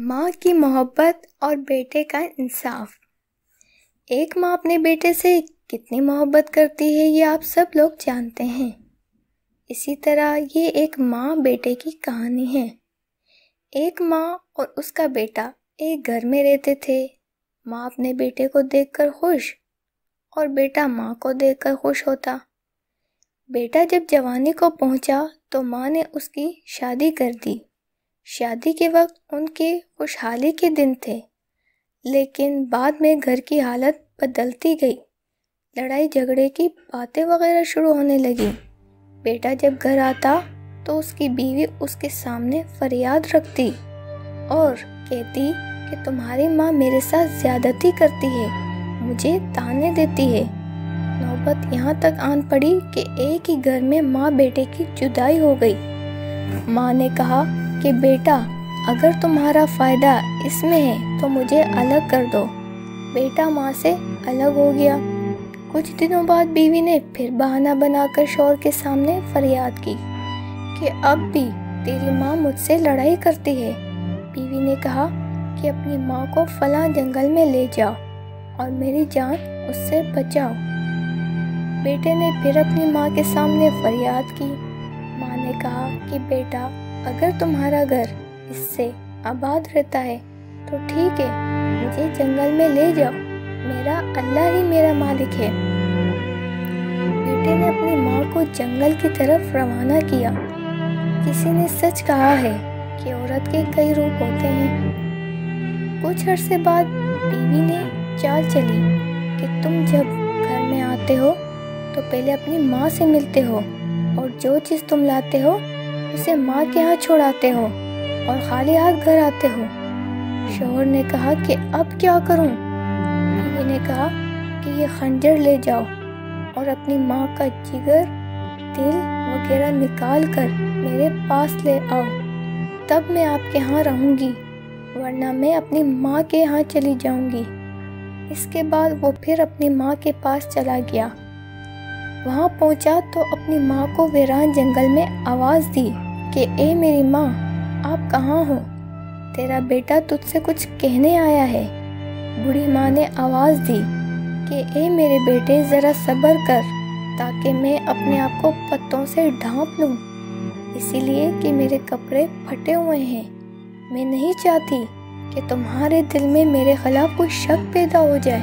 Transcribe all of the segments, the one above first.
ماں کی محبت اور بیٹے کا انصاف۔ ایک ماں اپنے بیٹے سے کتنی محبت کرتی ہے یہ آپ سب لوگ جانتے ہیں۔ اسی طرح یہ ایک ماں بیٹے کی کہانی ہے۔ ایک ماں اور اس کا بیٹا ایک گھر میں رہتے تھے۔ ماں اپنے بیٹے کو دیکھ کر خوش اور بیٹا ماں کو دیکھ کر خوش ہوتا۔ بیٹا جب جوانی کو پہنچا تو ماں نے اس کی شادی کر دی۔ شادی کے وقت ان کے خوشحالی کے دن تھے، لیکن بعد میں گھر کی حالت بدلتی گئی۔ لڑائی جھگڑے کی باتیں وغیرہ شروع ہونے لگی۔ بیٹا جب گھر آتا تو اس کی بیوی اس کے سامنے فریاد رکھتی اور کہتی کہ تمہاری ماں میرے ساتھ زیادتی کرتی ہے، مجھے تانے دیتی ہے۔ نوبت یہاں تک آن پڑی کہ ایک ہی گھر میں ماں بیٹے کی جدائی ہو گئی۔ ماں نے کہا کہ بیٹا اگر تمہارا فائدہ اس میں ہے تو مجھے الگ کر دو۔ بیٹا ماں سے الگ ہو گیا۔ کچھ دنوں بعد بیوی نے پھر بہانہ بنا کر شوہر کے سامنے فریاد کی کہ اب بھی تیری ماں مجھ سے لڑائی کرتی ہے۔ بیوی نے کہا کہ اپنی ماں کو فلاں جنگل میں لے جاؤ اور میری جان اس سے بچاؤ۔ بیٹے نے پھر اپنی ماں کے سامنے فریاد کی۔ ماں نے کہا کہ بیٹا اگر تمہارا گھر اس سے آباد رہتا ہے تو ٹھیک ہے، مجھے جنگل میں لے جاؤ، میرا اللہ ہی میرا مالک ہے۔ بیٹے نے اپنی ماں کو جنگل کی طرف روانہ کیا۔ کسی نے سچ کہا ہے کہ عورت کے کئی روپ ہوتے ہیں۔ کچھ عرصے بعد بیوی نے چال چلی کہ تم جب گھر میں آتے ہو تو پہلے اپنی ماں سے ملتے ہو اور جو چیز تم لاتے ہو اسے ماں کے ہاں چھوڑاتے ہو اور خالی ہاتھ گھر آتے ہو۔ شوہر نے کہا کہ اب کیا کروں؟ بیوی نے کہا کہ یہ خنجر لے جاؤ اور اپنی ماں کا جگر، دل وغیرہ نکال کر میرے پاس لے آؤ، تب میں آپ کے ہاں رہوں گی، ورنہ میں اپنی ماں کے ہاں چلی جاؤں گی۔ اس کے بعد وہ پھر اپنی ماں کے پاس چلا گیا۔ وہاں پہنچا تو اپنی ماں کو ویران جنگل میں آواز دی کہ اے میری ماں، آپ کہاں ہو؟ تیرا بیٹا تجھ سے کچھ کہنے آیا ہے۔ بوڑھی ماں نے آواز دی کہ اے میرے بیٹے ذرا صبر کر تاکہ میں اپنے آپ کو پتوں سے ڈھانپ لوں، اسی لیے کہ میرے کپڑے پھٹے ہوئے ہیں۔ میں نہیں چاہتی کہ تمہارے دل میں میرے خلاف کوئی شک پیدا ہو جائے۔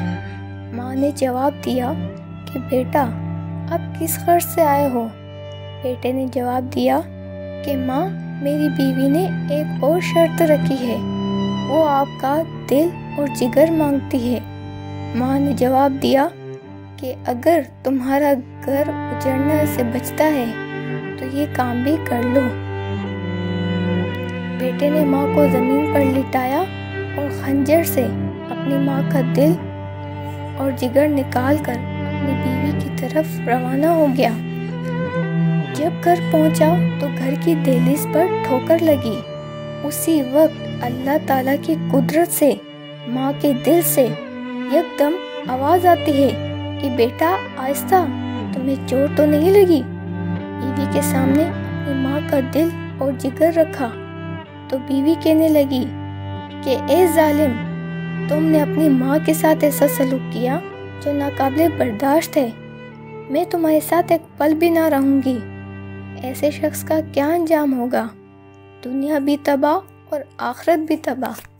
ماں نے جواب دیا کہ بیٹا اب کس غرض سے آئے ہو؟ بیٹے نے جواب دیا کہ ماں، میری بیوی نے ایک اور شرط رکھی ہے، وہ آپ کا دل اور جگر مانگتی ہے۔ ماں نے جواب دیا کہ اگر تمہارا گھر اجڑنے سے بچتا ہے تو یہ کام بھی کر لو۔ بیٹے نے ماں کو زمین پر لٹایا اور خنجر سے اپنی ماں کا دل اور جگر نکال کر اپنی بیوی کی طرف روانہ ہو گیا۔ جب گھر پہنچا تو گھر کی دہلیز پر ٹھوکر لگی۔ اسی وقت اللہ تعالیٰ کی قدرت سے ماں کے دل سے یکدم آواز آتی ہے کہ بیٹا آہستہ، تمہیں چوٹ تو نہیں لگی؟ بیوی کے سامنے اپنی ماں کا دل اور جگر رکھا تو بیوی کہنے لگی کہ اے ظالم، تم نے اپنی ماں کے ساتھ ایسا سلوک کیا جو ناقابل برداشت ہے۔ میں تمہارے ساتھ ایک پل بھی نہ رہوں گی۔ ایسے شخص کا کیا انجام ہوگا؟ دنیا بھی تباہ اور آخرت بھی تباہ۔